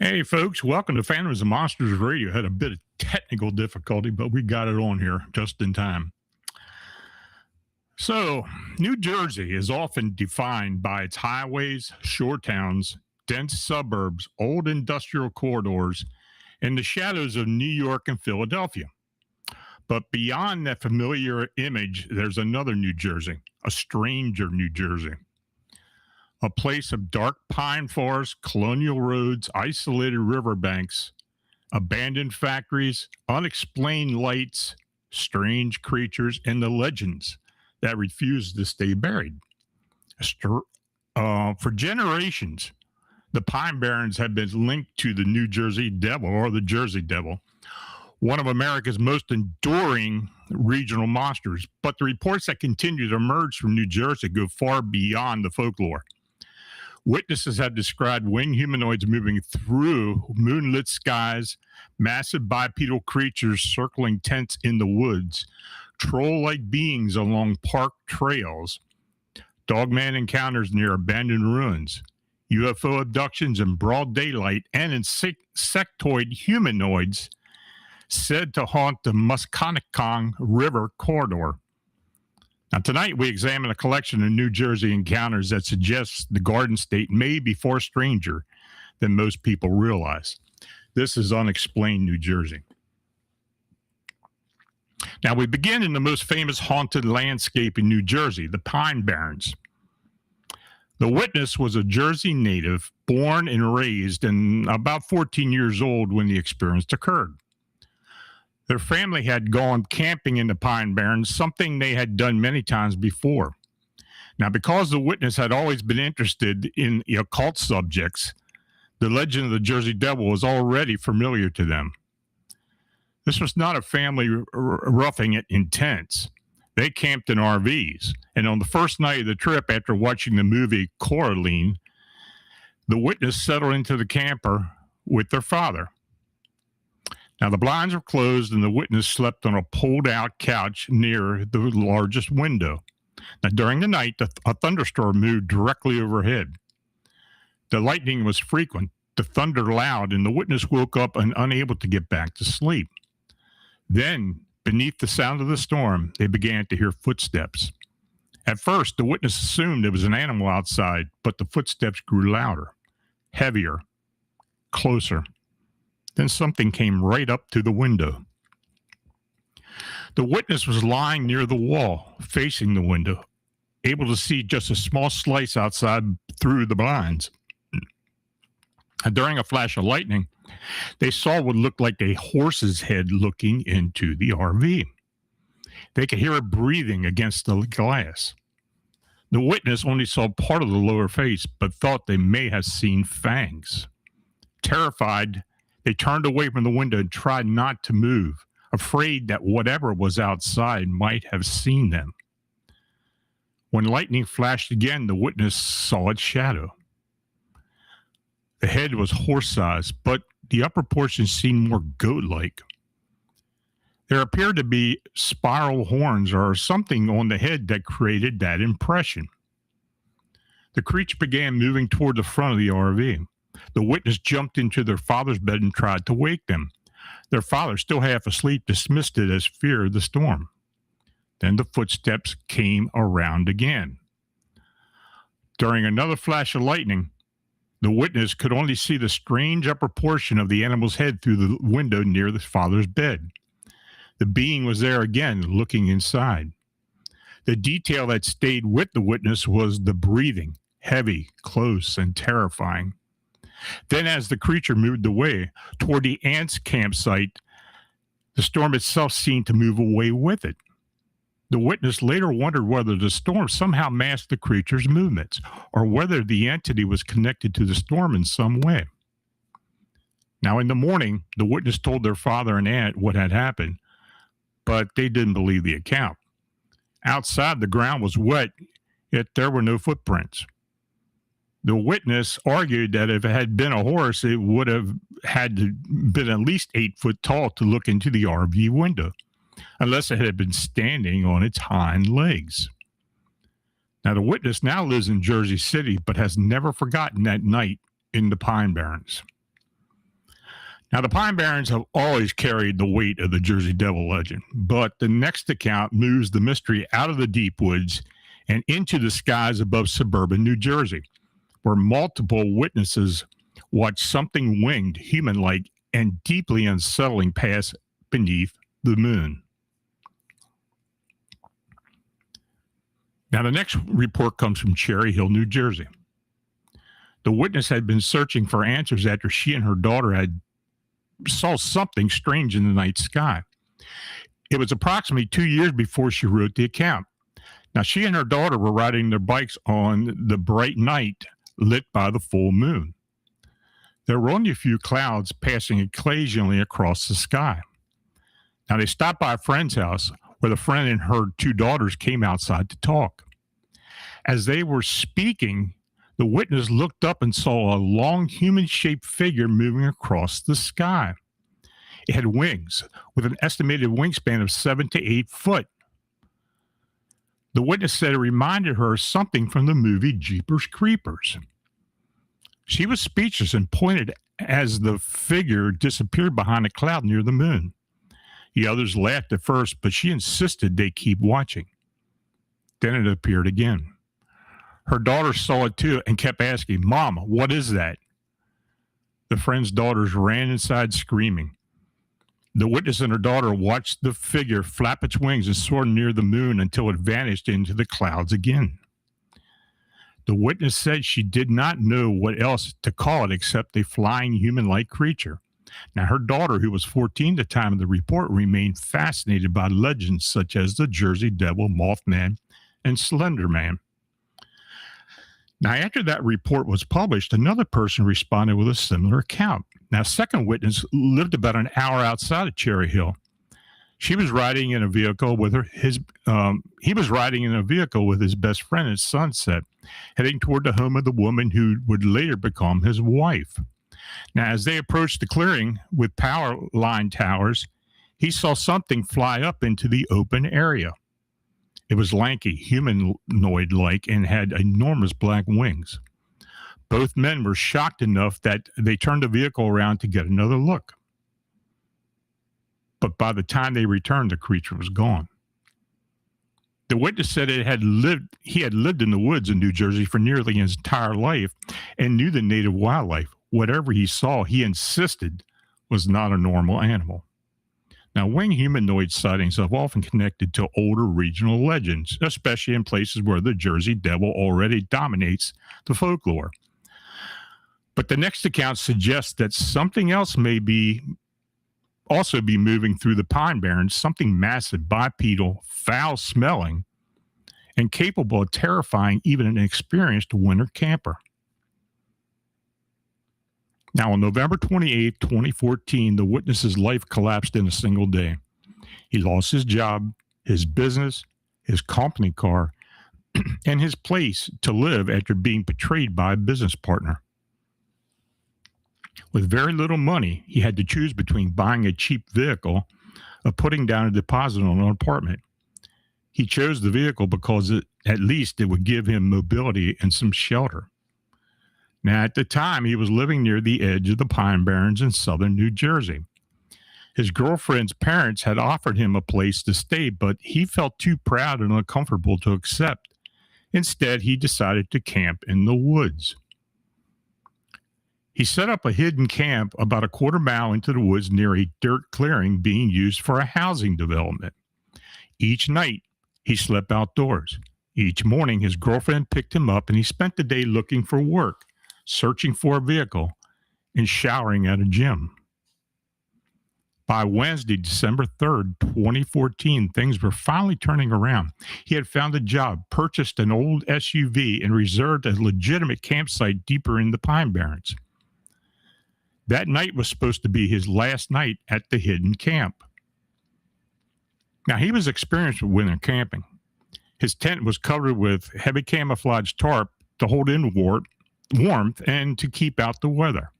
Hey, folks, welcome to Phantoms and Monsters Radio. Had a bit of technical difficulty, but we got it on here just in time. So, New Jersey is often defined by its highways, shore towns, dense suburbs, old industrial corridors, and the shadows of New York and Philadelphia. But beyond that familiar image, there's another New Jersey, a stranger New Jersey. A place of dark pine forests, colonial roads, isolated riverbanks, abandoned factories, unexplained lights, strange creatures, and the legends that refuse to stay buried. For generations, the Pine Barrens have been linked to the New Jersey Devil, or the Jersey Devil, one of America's most enduring regional monsters. But the reports that continue to emerge from New Jersey go far beyond the folklore. Witnesses have described winged humanoids moving through moonlit skies, massive bipedal creatures circling tents in the woods, troll-like beings along park trails, dogman encounters near abandoned ruins, UFO abductions in broad daylight, and insectoid humanoids said to haunt the Musconetcong River corridor. Now, tonight we examine a collection of New Jersey encounters that suggests the Garden State may be far stranger than most people realize. This is Unexplained New Jersey. Now, we begin in the most famous haunted landscape in New Jersey, the Pine Barrens. The witness was a Jersey native, born and raised, and about 14 years old when the experience occurred. Their family had gone camping in the Pine Barrens, something they had done many times before. Now, because the witness had always been interested in occult subjects, the legend of the Jersey Devil was already familiar to them. This was not a family roughing it in tents. They camped in RVs, and on the first night of the trip, after watching the movie Coraline, the witness settled into the camper with their father. Now, the blinds were closed, and the witness slept on a pulled-out couch near the largest window. Now, during the night, a thunderstorm moved directly overhead. The lightning was frequent, the thunder loud, and the witness woke up and unable to get back to sleep. Then, beneath the sound of the storm, they began to hear footsteps. At first, the witness assumed it was an animal outside, but the footsteps grew louder, heavier, closer. Then something came right up to the window. The witness was lying near the wall, facing the window, able to see just a small slice outside through the blinds. During a flash of lightning, they saw what looked like a horse's head looking into the RV. They could hear it breathing against the glass. The witness only saw part of the lower face, but thought they may have seen fangs. Terrified, they turned away from the window and tried not to move, afraid that whatever was outside might have seen them. When lightning flashed again, the witness saw its shadow. The head was horse-sized, but the upper portion seemed more goat-like. There appeared to be spiral horns or something on the head that created that impression. The creature began moving toward the front of the RV. The witness jumped into their father's bed and tried to wake them. Their father, still half asleep, dismissed it as fear of the storm. Then the footsteps came around again. During another flash of lightning, the witness could only see the strange upper portion of the animal's head through the window near the father's bed. The being was there again, looking inside. The detail that stayed with the witness was the breathing, heavy, close, and terrifying. Then, as the creature moved away toward the ants' campsite, the storm itself seemed to move away with it. The witness later wondered whether the storm somehow masked the creature's movements, or whether the entity was connected to the storm in some way. Now, in the morning, the witness told their father and aunt what had happened, but they didn't believe the account. Outside, the ground was wet, yet there were no footprints. The witness argued that if it had been a horse, it would have had to been at least 8 foot tall to look into the RV window, unless it had been standing on its hind legs. Now, the witness now lives in Jersey City, but has never forgotten that night in the Pine Barrens. Now, the Pine Barrens have always carried the weight of the Jersey Devil legend, but the next account moves the mystery out of the deep woods and into the skies above suburban New Jersey, where multiple witnesses watched something winged, human-like, and deeply unsettling pass beneath the moon. Now, the next report comes from Cherry Hill, New Jersey. The witness had been searching for answers after she and her daughter had saw something strange in the night sky. It was approximately 2 years before she wrote the account. Now, she and her daughter were riding their bikes on the bright night lit by the full moon. There were only a few clouds passing occasionally across the sky. Now, they stopped by a friend's house where the friend and her 2 daughters came outside to talk. As they were speaking, the witness looked up and saw a long human-shaped figure moving across the sky. It had wings, with an estimated wingspan of 7 to 8 foot. The witness said it reminded her of something from the movie Jeepers Creepers. She was speechless and pointed as the figure disappeared behind a cloud near the moon. The others laughed at first, but she insisted they keep watching. Then it appeared again. Her daughter saw it too and kept asking, "Mom, what is that?" The friend's daughters ran inside screaming. The witness and her daughter watched the figure flap its wings and soar near the moon until it vanished into the clouds again. The witness said she did not know what else to call it except a flying human-like creature. Now, her daughter, who was 14 at the time of the report, remained fascinated by legends such as the Jersey Devil, Mothman, and Slender Man. Now, after that report was published, another person responded with a similar account. Now, a second witness lived about an hour outside of Cherry Hill. She was riding in a vehicle with he was riding in a vehicle with his best friend at sunset, heading toward the home of the woman who would later become his wife. Now, as they approached the clearing with power line towers, he saw something fly up into the open area. It was lanky, humanoid-like, and had enormous black wings. Both men were shocked enough that they turned the vehicle around to get another look. But by the time they returned, the creature was gone. The witness said he had lived in the woods in New Jersey for nearly his entire life and knew the native wildlife. Whatever he saw, he insisted was not a normal animal. Now, winged humanoid sightings have often connected to older regional legends, especially in places where the Jersey Devil already dominates the folklore. But the next account suggests that something else may also be moving through the Pine Barrens, something massive, bipedal, foul-smelling, and capable of terrifying even an experienced winter camper. Now, on November 28, 2014, the witness's life collapsed in a single day. He lost his job, his business, his company car, and his place to live after being betrayed by a business partner. With very little money, he had to choose between buying a cheap vehicle or putting down a deposit on an apartment. He chose the vehicle because at least it would give him mobility and some shelter. Now, at the time, he was living near the edge of the Pine Barrens in southern New Jersey. His girlfriend's parents had offered him a place to stay, but he felt too proud and uncomfortable to accept. Instead, he decided to camp in the woods. He set up a hidden camp about a quarter mile into the woods near a dirt clearing being used for a housing development. Each night, he slept outdoors. Each morning, his girlfriend picked him up and he spent the day looking for work, searching for a vehicle, and showering at a gym. By Wednesday, December 3rd, 2014, things were finally turning around. He had found a job, purchased an old SUV, and reserved a legitimate campsite deeper in the Pine Barrens. That night was supposed to be his last night at the hidden camp. Now, he was experienced with winter camping. His tent was covered with heavy camouflage tarp to hold in warmth and to keep out the weather.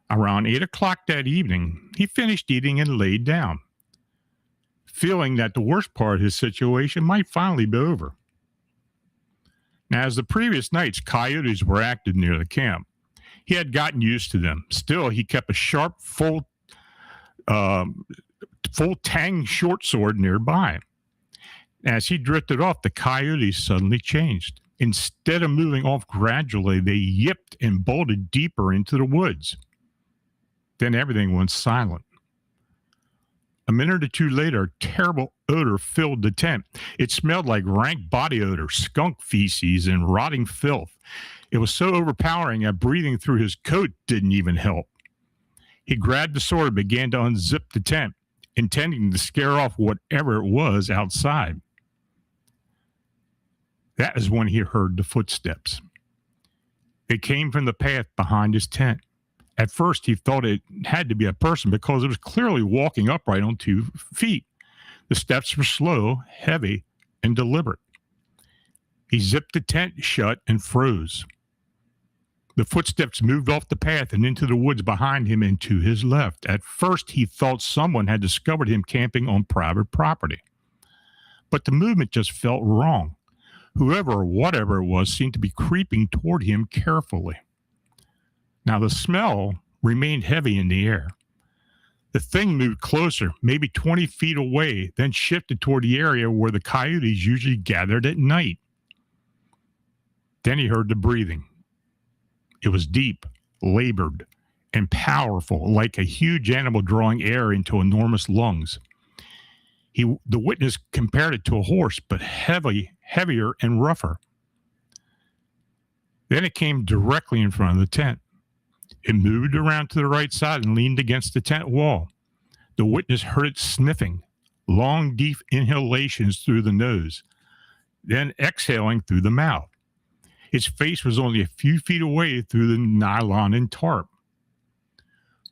Around 8 o'clock that evening, he finished eating and laid down, feeling that the worst part of his situation might finally be over. Now, as the previous nights, coyotes were active near the camp. He had gotten used to them. Still, he kept a sharp, full tang short sword nearby. As he drifted off, the coyotes suddenly changed. Instead of moving off gradually, they yipped and bolted deeper into the woods. Then everything went silent. A minute or two later, a terrible odor filled the tent. It smelled like rank body odor, skunk feces, and rotting filth. It was so overpowering that breathing through his coat didn't even help. He grabbed the sword and began to unzip the tent, intending to scare off whatever it was outside. That is when he heard the footsteps. They came from the path behind his tent. At first, he thought it had to be a person because it was clearly walking upright on 2 feet. The steps were slow, heavy, and deliberate. He zipped the tent shut and froze. The footsteps moved off the path and into the woods behind him and to his left. At first, he thought someone had discovered him camping on private property. But the movement just felt wrong. Whoever or whatever it was seemed to be creeping toward him carefully. Now, the smell remained heavy in the air. The thing moved closer, maybe 20 feet away, then shifted toward the area where the coyotes usually gathered at night. Then he heard the breathing. It was deep, labored, and powerful, like a huge animal drawing air into enormous lungs. The witness compared it to a horse, but heavier and rougher. Then it came directly in front of the tent. It moved around to the right side and leaned against the tent wall. The witness heard it sniffing, long, deep inhalations through the nose, then exhaling through the mouth. Its face was only a few feet away through the nylon and tarp.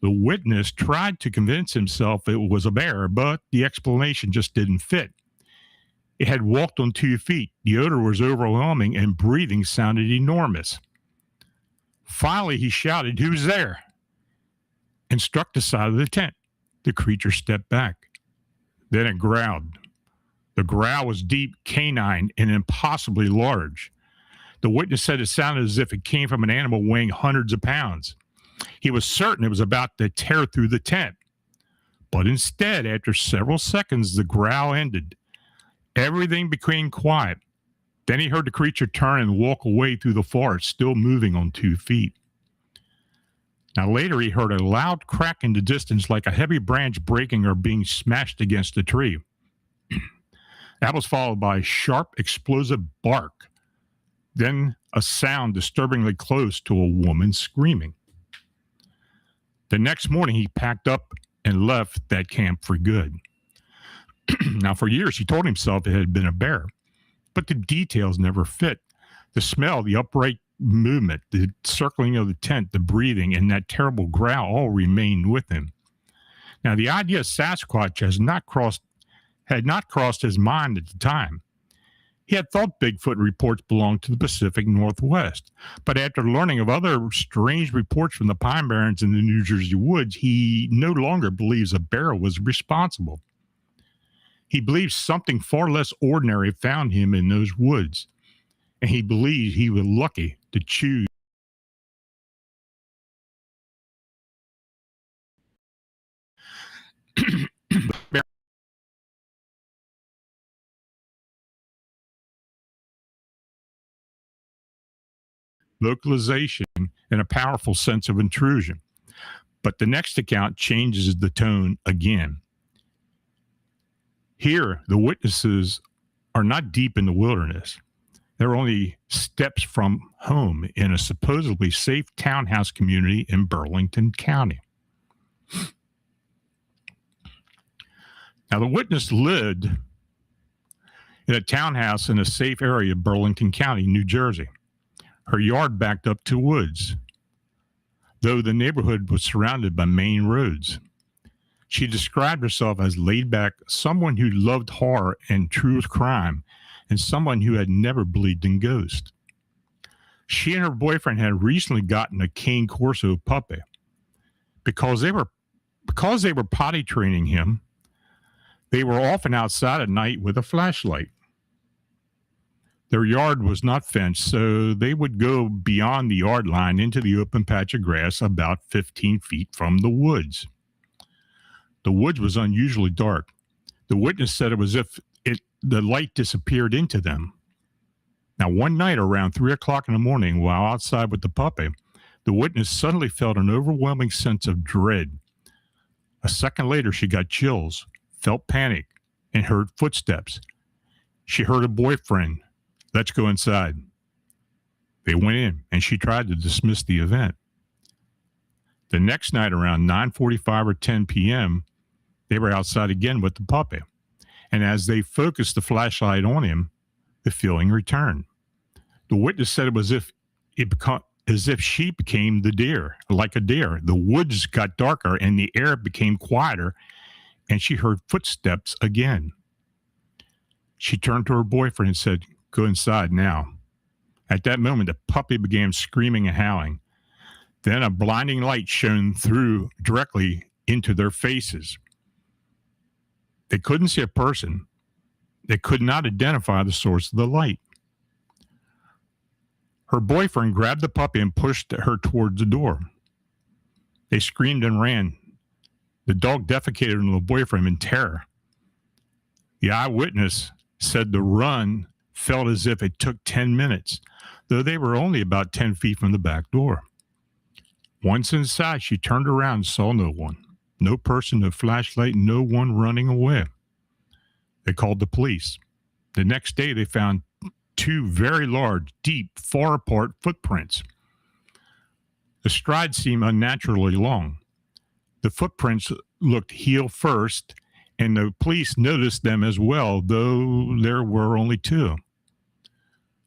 The witness tried to convince himself it was a bear, but the explanation just didn't fit. It had walked on 2 feet. The odor was overwhelming, and breathing sounded enormous. Finally, he shouted, "Who's there?" and struck the side of the tent. The creature stepped back. Then it growled. The growl was deep, canine, and impossibly large. The witness said it sounded as if it came from an animal weighing hundreds of pounds. He was certain it was about to tear through the tent. But instead, after several seconds, the growl ended. Everything became quiet. Then he heard the creature turn and walk away through the forest, still moving on 2 feet. Now later, he heard a loud crack in the distance, like a heavy branch breaking or being smashed against a tree. That was followed by a sharp, explosive bark. Then a sound disturbingly close to a woman screaming. The next morning, he packed up and left that camp for good. Now, for years, he told himself it had been a bear, but the details never fit. The smell, the upright movement, the circling of the tent, the breathing, and that terrible growl all remained with him. Now, the idea of Sasquatch had not crossed his mind at the time. He had thought Bigfoot reports belonged to the Pacific Northwest, but after learning of other strange reports from the Pine Barrens in the New Jersey woods, he no longer believes a bear was responsible. He believes something far less ordinary found him in those woods, and he believes he was lucky to choose localization and a powerful sense of intrusion. But the next account changes the tone again. Here, the witnesses are not deep in the wilderness. They're only steps from home in a supposedly safe townhouse community in Burlington County. Now, the witness lived in a townhouse in a safe area of Burlington County, New Jersey. Her yard backed up to woods, though the neighborhood was surrounded by main roads. She described herself as laid back, someone who loved horror and true crime, and someone who had never believed in ghosts. She and her boyfriend had recently gotten a Cane Corso puppy. Because they were potty training him, they were often outside at night with a flashlight. Their yard was not fenced, so they would go beyond the yard line into the open patch of grass about 15 feet from the woods. The woods was unusually dark. The witness said it was as if the light disappeared into them. Now, one night around 3 o'clock in the morning, while outside with the puppy, the witness suddenly felt an overwhelming sense of dread. A second later, she got chills, felt panic, and heard footsteps. She heard her boyfriend, "Let's go inside." They went in, and she tried to dismiss the event. The next night, around 9:45 or 10 p.m., they were outside again with the puppy. And as they focused the flashlight on him, the feeling returned. The witness said it was as if she became the deer, like a deer. The woods got darker, and the air became quieter, and she heard footsteps again. She turned to her boyfriend and said, "Go inside now." At that moment, the puppy began screaming and howling. Then a blinding light shone through directly into their faces. They couldn't see a person. They could not identify the source of the light. Her boyfriend grabbed the puppy and pushed her towards the door. They screamed and ran. The dog defecated on the boyfriend in terror. The eyewitness said the run felt as if it took 10 minutes, though they were only about 10 feet from the back door. Once inside, she turned around and saw no one. No person, no flashlight, no one running away. They called the police. The next day, they found two very large, deep, far apart footprints. The strides seemed unnaturally long. The footprints looked heel first, and the police noticed them as well, though there were only two.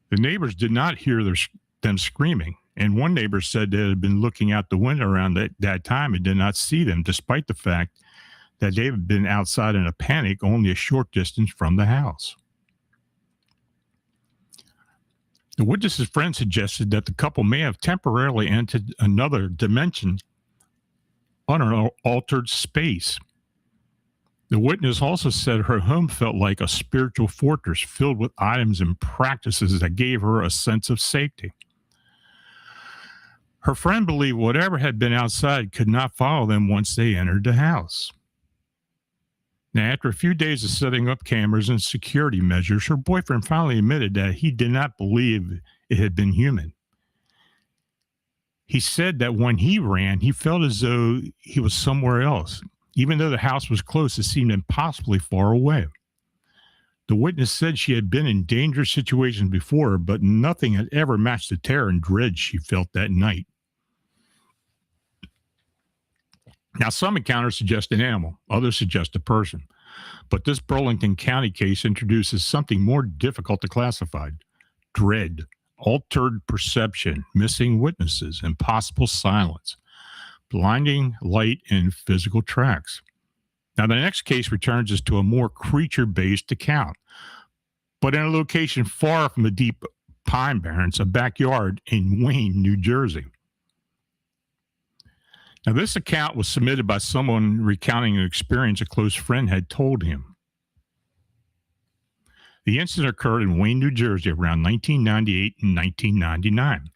The neighbors did not hear them screaming, and one neighbor said they had been looking out the window around that time and did not see them, despite the fact that they had been outside in a panic only a short distance from the house. The witness's friend suggested that the couple may have temporarily entered another dimension on an altered space. The witness also said her home felt like a spiritual fortress filled with items and practices that gave her a sense of safety. Her friend believed whatever had been outside could not follow them once they entered the house. Now, after a few days of setting up cameras and security measures, her boyfriend finally admitted that he did not believe it had been human. He said that when he ran, he felt as though he was somewhere else. Even though the house was close, it seemed impossibly far away. The witness said she had been in dangerous situations before, but nothing had ever matched the terror and dread she felt that night. Now, some encounters suggest an animal, others suggest a person. But this Burlington County case introduces something more difficult to classify: dread, altered perception, missing witnesses, impossible silence, blinding light, and physical tracks. Now, the next case returns us to a more creature-based account, but in a location far from the deep pine barrens, a backyard in Wayne, New Jersey. Now, this account was submitted by someone recounting an experience a close friend had told him. The incident occurred in Wayne, New Jersey around 1998 and 1999.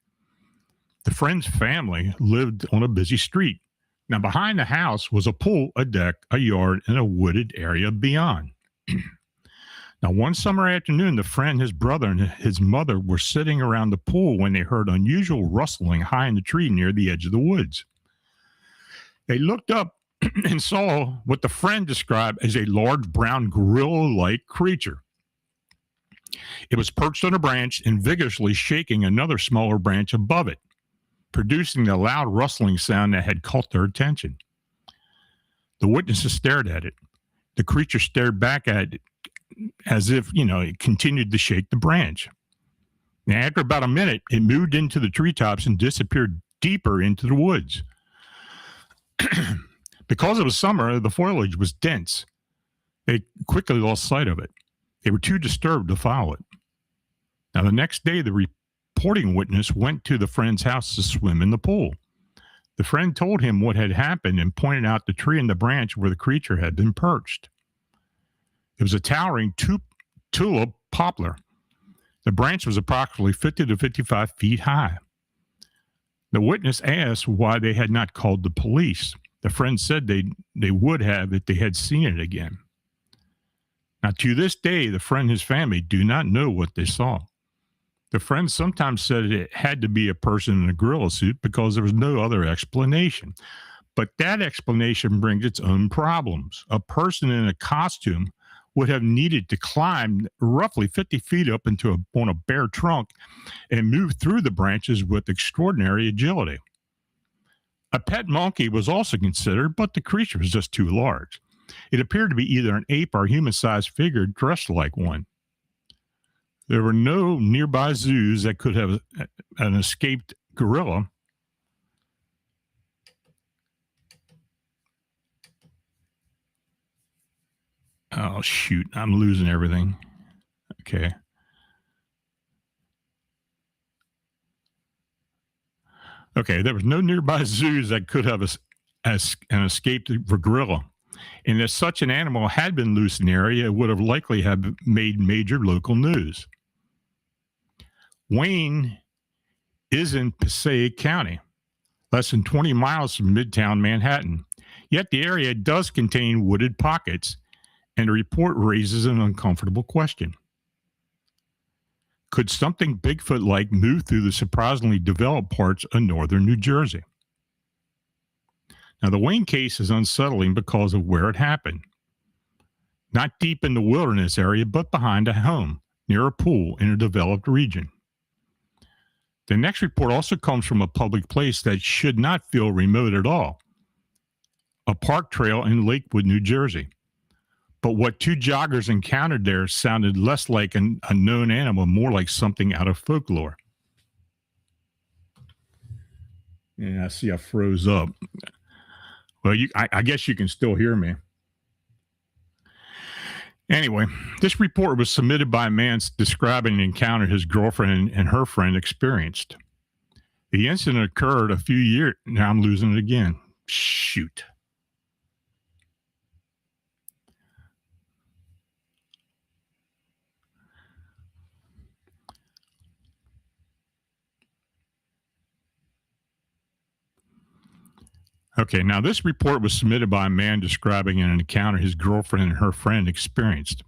The friend's family lived on a busy street. Now, behind the house was a pool, a deck, a yard, and a wooded area beyond. Now, one summer afternoon, the friend, his brother, and his mother were sitting around the pool when they heard unusual rustling high in the tree near the edge of the woods. They looked up and saw what the friend described as a large brown gorilla-like creature. It was perched on a branch and vigorously shaking another smaller branch above it, producing the loud rustling sound that had caught their attention. The witnesses stared at it. The creature stared back at it as if, it continued to shake the branch. Now, after about a minute, it moved into the treetops and disappeared deeper into the woods. Because it was summer, the foliage was dense. They quickly lost sight of it. They were too disturbed to follow it. Now, the next day, the reporting witness went to the friend's house to swim in the pool. The friend told him what had happened and pointed out the tree and the branch where the creature had been perched. It was a towering tulip poplar. The branch was approximately 50 to 55 feet high. The witness asked why they had not called the police. The friend said they would have if they had seen it again. Now, to this day, the friend and his family do not know what they saw. The friend sometimes said it had to be a person in a gorilla suit because there was no other explanation. But that explanation brings its own problems. A person in a costume would have needed to climb roughly 50 feet up on a bare trunk and move through the branches with extraordinary agility. A pet monkey was also considered, but the creature was just too large. It appeared to be either an ape or a human-sized figure dressed like one. There were no nearby zoos that could have an escaped gorilla. Oh, shoot. I'm losing everything. Okay. Okay, there was no nearby zoos that could have an escaped gorilla. And if such an animal had been loose in the area, it would have likely have made major local news. Wayne is in Passaic County, less than 20 miles from Midtown Manhattan. Yet the area does contain wooded pockets, and the report raises an uncomfortable question. Could something Bigfoot-like move through the surprisingly developed parts of northern New Jersey? Now, the Wayne case is unsettling because of where it happened. Not deep in the wilderness area, but behind a home, near a pool in a developed region. The next report also comes from a public place that should not feel remote at all, a park trail in Lakewood, New Jersey. But what two joggers encountered there sounded less like a known animal, more like something out of folklore. Yeah, I see I froze up. Well, I guess you can still hear me. Anyway, this report was submitted by a man describing an encounter his girlfriend and her friend experienced. The incident occurred a few years. Now I'm losing it again. Shoot. Okay, now this report was submitted by a man describing an encounter his girlfriend and her friend experienced.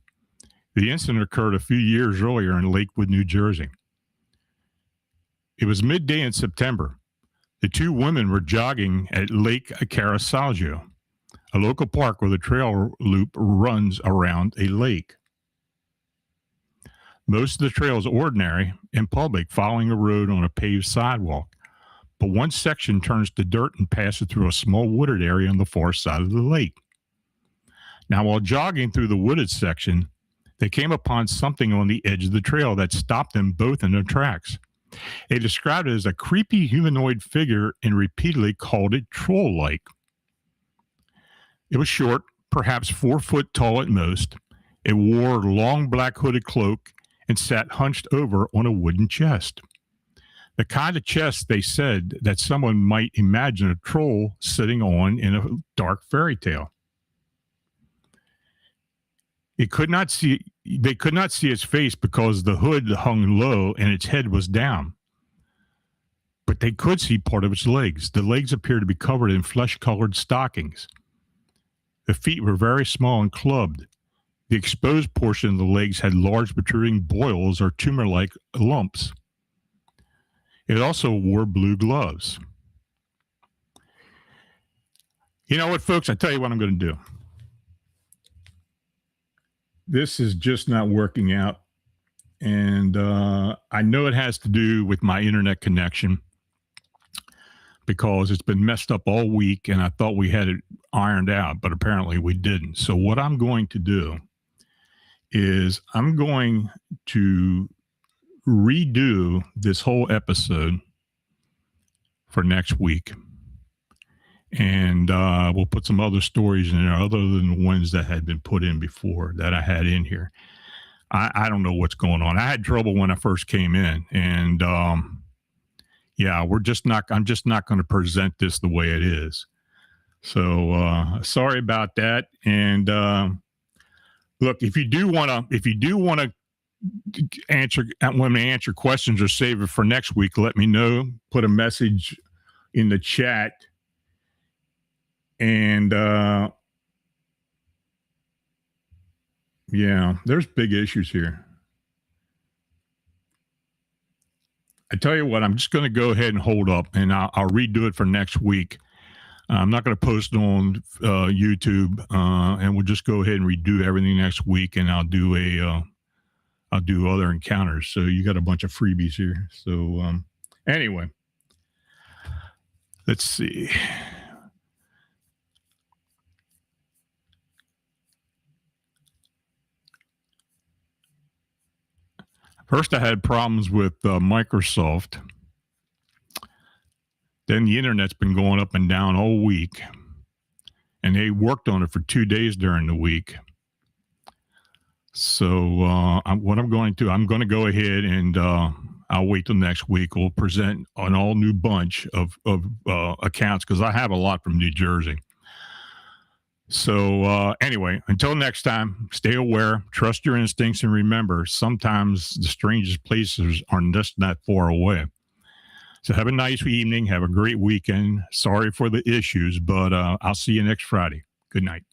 The incident occurred a few years earlier in Lakewood, New Jersey. It was midday in September. The two women were jogging at Lake Carasalgio, a local park where the trail loop runs around a lake. Most of the trail is ordinary and public, following a road on a paved sidewalk. But one section turns to dirt and passes through a small wooded area on the far side of the lake. Now, while jogging through the wooded section, they came upon something on the edge of the trail that stopped them both in their tracks. They described it as a creepy humanoid figure and repeatedly called it troll-like. It was short, perhaps 4 foot tall at most. It wore a long black hooded cloak and sat hunched over on a wooden chest. The kind of chest, they said, that someone might imagine a troll sitting on in a dark fairy tale. They could not see its face because the hood hung low and its head was down. But they could see part of its legs. The legs appeared to be covered in flesh-colored stockings. The feet were very small and clubbed. The exposed portion of the legs had large protruding boils or tumor-like lumps. It also wore blue gloves. You know what, folks? I tell you what I'm going to do. This is just not working out. And I know it has to do with my internet connection because it's been messed up all week and I thought we had it ironed out, but apparently we didn't. So what I'm going to do is I'm going to redo this whole episode for next week. And we'll put some other stories in there other than the ones that had been put in before that I had in here. I don't know what's going on. I had trouble when I first came in. And yeah, I'm just not going to present this the way it is. So sorry about that. And look, if you do want to answer questions or save it for next week, let me know. Put a message in the chat. And yeah, there's big issues here. I tell you what, I'm just going to go ahead and hold up, and I'll redo it for next week. I'm not going to post it on YouTube, and we'll just go ahead and redo everything next week, and I'll do other encounters. So you got a bunch of freebies here. So anyway, let's see. First, I had problems with Microsoft. Then the internet's been going up and down all week. And they worked on it for 2 days during the week. So I'm going to go ahead and I'll wait till next week. We'll present an all new bunch of accounts because I have a lot from New Jersey. So anyway, until next time, stay aware, trust your instincts, and remember, sometimes the strangest places are just not far away. So have a nice evening. Have a great weekend. Sorry for the issues, but I'll see you next Friday. Good night.